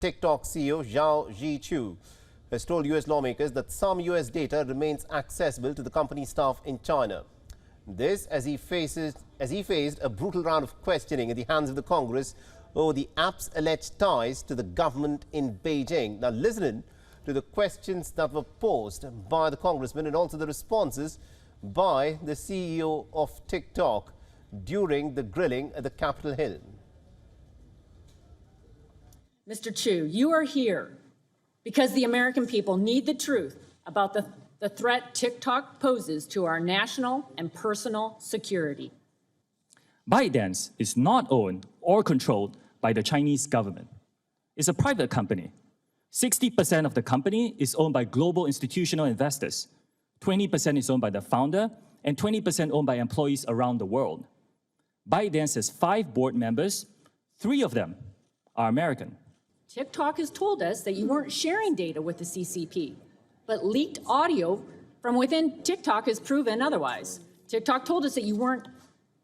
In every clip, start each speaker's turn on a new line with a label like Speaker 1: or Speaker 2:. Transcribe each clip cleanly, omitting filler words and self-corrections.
Speaker 1: TikTok CEO Shou has told U.S. lawmakers that some U.S. data remains accessible to the company staff in China. This as he faced a brutal round of questioning at the hands of the Congress over the app's alleged ties to the government in Beijing. Now listen to the questions that were posed by the congressman and also the responses by the CEO of TikTok during the grilling at the Capitol Hill.
Speaker 2: Mr. Shou, you are here because the American people need the truth about the threat TikTok poses to our national and personal security.
Speaker 3: ByteDance is not owned or controlled by the Chinese government. It's a private company. 60% of the company is owned by global institutional investors. 20% is owned by the founder, and 20% owned by employees around the world. ByteDance has 5 board members. 3 of them are American.
Speaker 2: TikTok has told us that you weren't sharing data with the CCP, but leaked audio from within TikTok has proven otherwise. TikTok told us that you weren't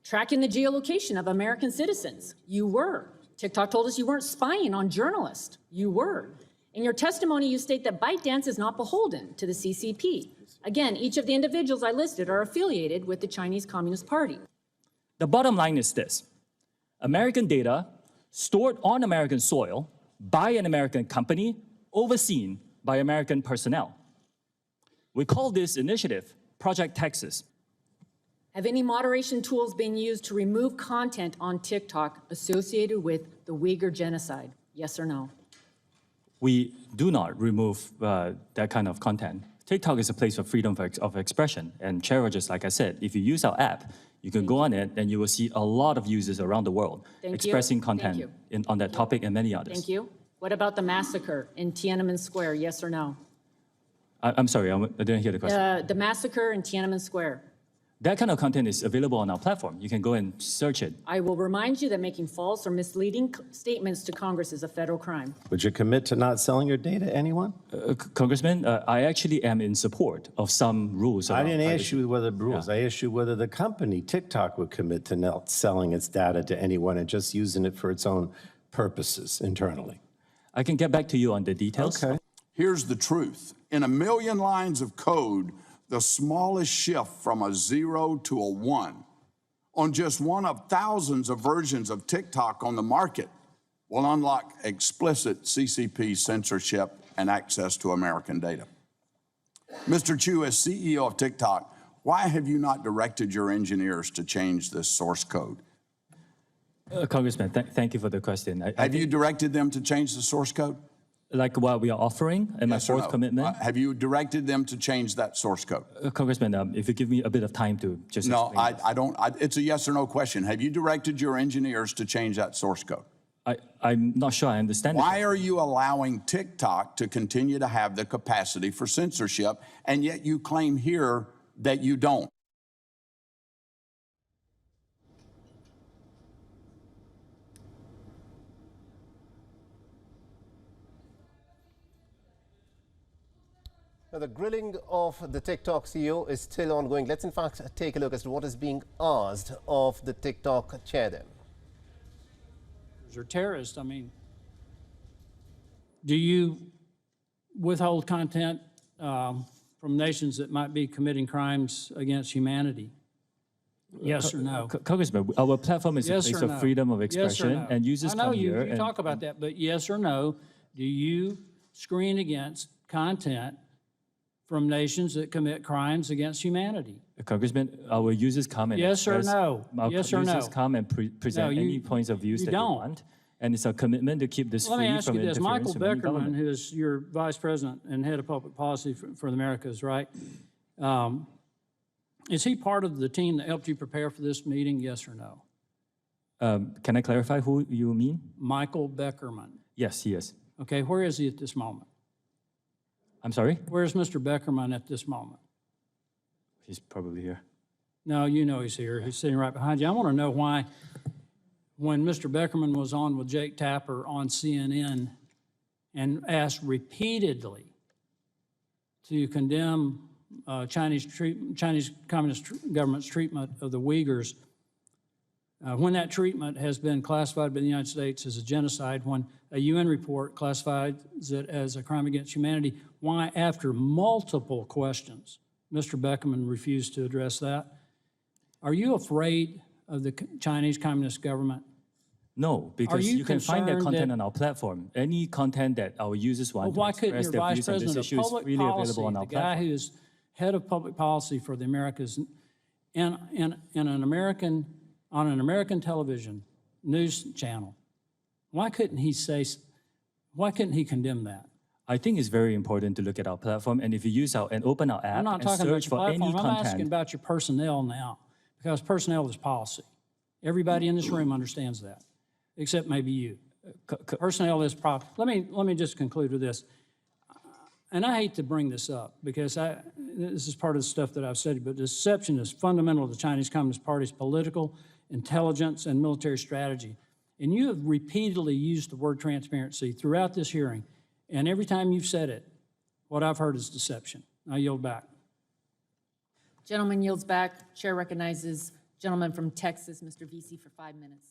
Speaker 2: tracking the geolocation of American citizens. You were. TikTok told us you weren't spying on journalists. You were. In your testimony, you state that ByteDance is not beholden to the CCP. Again, each of the individuals I listed are affiliated with the Chinese Communist Party.
Speaker 3: The bottom line is this: American data stored on American soil by an American company, overseen by American personnel. We call this initiative Project Texas.
Speaker 2: Have any moderation tools been used to remove content on TikTok associated with the Uyghur genocide? Yes or no?
Speaker 3: We do not remove that kind of content. TikTok is a place of freedom of expression. And Chairwatchers, like I said, if you use our app, you can go on it and you will see a lot of users around the world expressing content on that topic and many others.
Speaker 2: Thank you. What about the massacre in Tiananmen Square? Yes or no?
Speaker 3: I'm sorry, I didn't hear the question.
Speaker 2: The massacre in Tiananmen Square.
Speaker 3: That kind of content is available on our platform. You can go and search it.
Speaker 2: I will remind you that making false or misleading statements to Congress is a federal crime.
Speaker 4: Would you commit to not selling your data to anyone?
Speaker 3: Congressman, I actually am in support of some rules.
Speaker 4: I didn't ask you whether rules. I asked you whether the company, TikTok, would commit to not selling its data to anyone and just using it for its own purposes internally.
Speaker 3: I can get back to you on the details.
Speaker 4: Okay.
Speaker 5: Here's the truth. In a million lines of code, the smallest shift from a 0 to a 1 on just one of thousands of versions of TikTok on the market will unlock explicit CCP censorship and access to American data. Mr. Shou, as CEO of TikTok, why have you not directed your engineers to change this source code?
Speaker 3: Congressman, thank you for the question.
Speaker 5: Have you directed them to change the source code?
Speaker 3: Like what we are offering and my fourth commitment?
Speaker 5: Have you directed them to change that source code?
Speaker 3: Congressman, if you give me a bit of time to just explain.
Speaker 5: I don't. It's a yes or no question. Have you directed your engineers to change that source code?
Speaker 3: I'm not sure I understand.
Speaker 5: Why are you allowing TikTok to continue to have the capacity for censorship, and yet you claim here that you don't?
Speaker 1: Now, the grilling of the TikTok CEO is still ongoing. Let's in fact take a look as to what is being asked of the TikTok chair then.
Speaker 6: They're terrorists. I mean, do you withhold content from nations that might be committing crimes against humanity? Yes or no?
Speaker 3: Congressman, our platform is a place of freedom of expression, and users come here.
Speaker 6: You talk about that, but yes or no, do you screen against content from nations that commit crimes against humanity?
Speaker 3: Congressman, our users come and
Speaker 6: yes or no? Yes or no?
Speaker 3: Users come and present any points of views that they want, and it's a commitment to keep this free from interference.
Speaker 6: Let me ask you this: Michael
Speaker 3: from any
Speaker 6: Beckerman,
Speaker 3: government.
Speaker 6: who is your vice president and head of public policy for the Americas, right? Is he part of the team that helped you prepare for this meeting? Yes or no?
Speaker 3: Can I clarify who you mean?
Speaker 6: Michael Beckerman.
Speaker 3: Yes, he is.
Speaker 6: Okay, where is he at this moment?
Speaker 3: I'm sorry?
Speaker 6: Where's Mr. Beckerman at this moment?
Speaker 3: He's probably here.
Speaker 6: No, you know he's here. He's sitting right behind you. I want to know why, when Mr. Beckerman was on with Jake Tapper on CNN and asked repeatedly to condemn Chinese Communist government's treatment of the Uyghurs, When that treatment has been classified by the United States as a genocide, when a UN report classifies it as a crime against humanity, why, after multiple questions, Mr. Beckerman refused to address that? Are you afraid of the Chinese Communist government?
Speaker 3: No, because
Speaker 6: you
Speaker 3: you can find that
Speaker 6: concerned
Speaker 3: content
Speaker 6: that-
Speaker 3: on our platform. Any content that our users want
Speaker 6: Why
Speaker 3: to
Speaker 6: couldn't
Speaker 3: express
Speaker 6: your
Speaker 3: their
Speaker 6: vice
Speaker 3: views on this
Speaker 6: president of
Speaker 3: issue is
Speaker 6: public
Speaker 3: freely
Speaker 6: policy,
Speaker 3: available on our
Speaker 6: the guy
Speaker 3: platform.
Speaker 6: who is head of public policy for the Americas, in an American, on an American television news channel, why couldn't he condemn that?
Speaker 3: I think it's very important to look at our platform, and if you use and open our app
Speaker 6: I'm not
Speaker 3: and
Speaker 6: talking about
Speaker 3: search
Speaker 6: your
Speaker 3: for any
Speaker 6: platform. I'm asking
Speaker 3: content,
Speaker 6: about your personnel now, because personnel is policy. Everybody in this room understands that, except maybe you. Personnel is policy. Let me just conclude with this. And I hate to bring this up because this is part of the stuff that I've said, but deception is fundamental to the Chinese Communist Party's political, intelligence, and military strategy. And you have repeatedly used the word transparency throughout this hearing, and every time you've said it, what I've heard is deception. I yield back.
Speaker 2: Gentleman yields back. Chair recognizes gentleman from Texas, Mr. Vesey, for 5 minutes.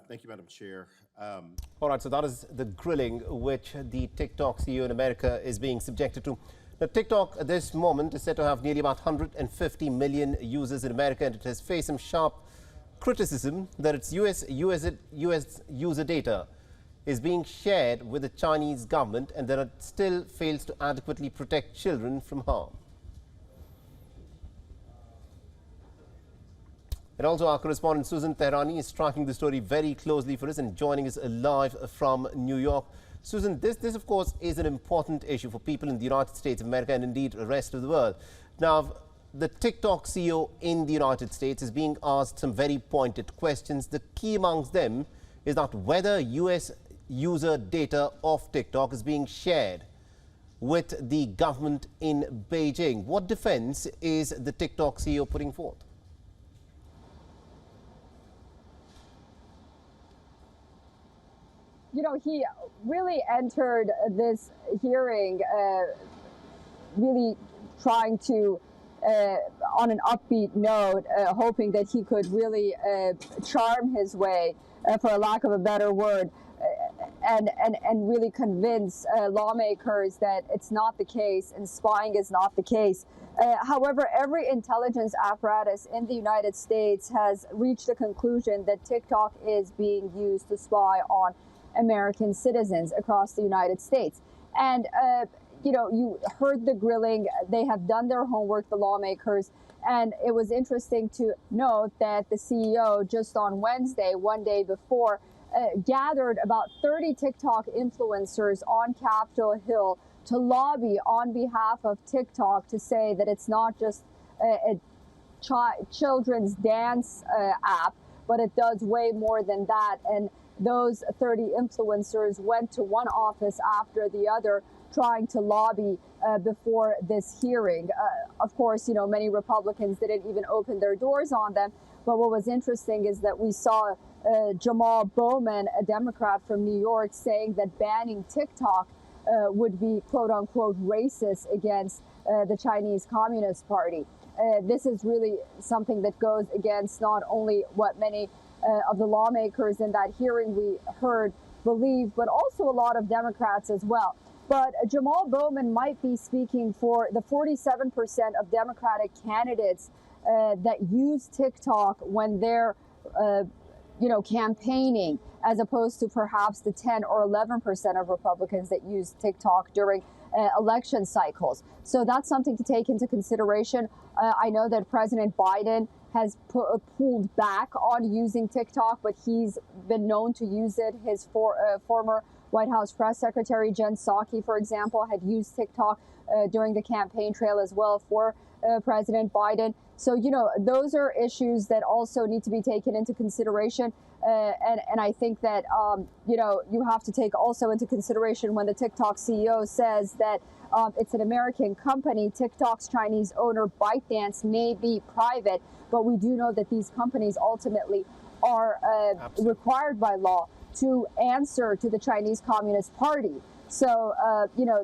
Speaker 7: Thank you, Madam Chair.
Speaker 1: All right, so that is the grilling which the TikTok CEO in America is being subjected to. Now, TikTok at this moment is said to have nearly about 150 million users in America, and it has faced some sharp criticism that its US user data is being shared with the Chinese government and that it still fails to adequately protect children from harm. And also our correspondent Susan Tehrani is tracking the story very closely for us and joining us live from New York. Susan, this of course is an important issue for people in the United States of America and indeed the rest of the world. Now, the TikTok CEO in the United States is being asked some very pointed questions. The key amongst them is that whether US user data of TikTok is being shared with the government in Beijing. What defense is the TikTok CEO putting forth?
Speaker 8: You know, he really entered this hearing really trying to, on an upbeat note, hoping that he could really charm his way, for a lack of a better word, and really convince lawmakers that it's not the case and spying is not the case. However, every intelligence apparatus in the United States has reached a conclusion that TikTok is being used to spy on American citizens across the United States. And, you know, you heard the grilling. They have done their homework, the lawmakers. And it was interesting to note that the CEO just on Wednesday, one day before, gathered about 30 TikTok influencers on Capitol Hill to lobby on behalf of TikTok to say that it's not just a children's dance app, but it does way more than that. And those 30 influencers went to one office after the other trying to lobby before this hearing. Of course, you know, many Republicans didn't even open their doors on them. But what was interesting is that we saw Jamal Bowman, a Democrat from New York, saying that banning TikTok would be, quote unquote, racist against the Chinese Communist Party. This is really something that goes against not only what many of the lawmakers in that hearing we heard believe, but also a lot of Democrats as well. But Jamal Bowman might be speaking for the 47% of Democratic candidates that use TikTok when they're, you know, campaigning, as opposed to perhaps the 10 or 11% of Republicans that use TikTok during election cycles. So that's something to take into consideration. I know that President Biden has pulled back on using TikTok, but he's been known to use it. His former White House press secretary, Jen Psaki, for example, had used TikTok during the campaign trail as well for President Biden. So, you know, those are issues that also need to be taken into consideration. And I think that, you know, you have to take also into consideration when the TikTok CEO says that it's an American company. TikTok's Chinese owner, ByteDance, may be private, but we do know that these companies ultimately are required by law to answer to the Chinese Communist Party. So, you know,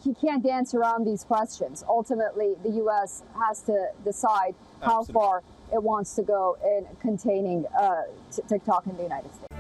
Speaker 8: he can't dance around these questions. Ultimately, the U.S. has to decide how far it wants to go in containing TikTok in the United States.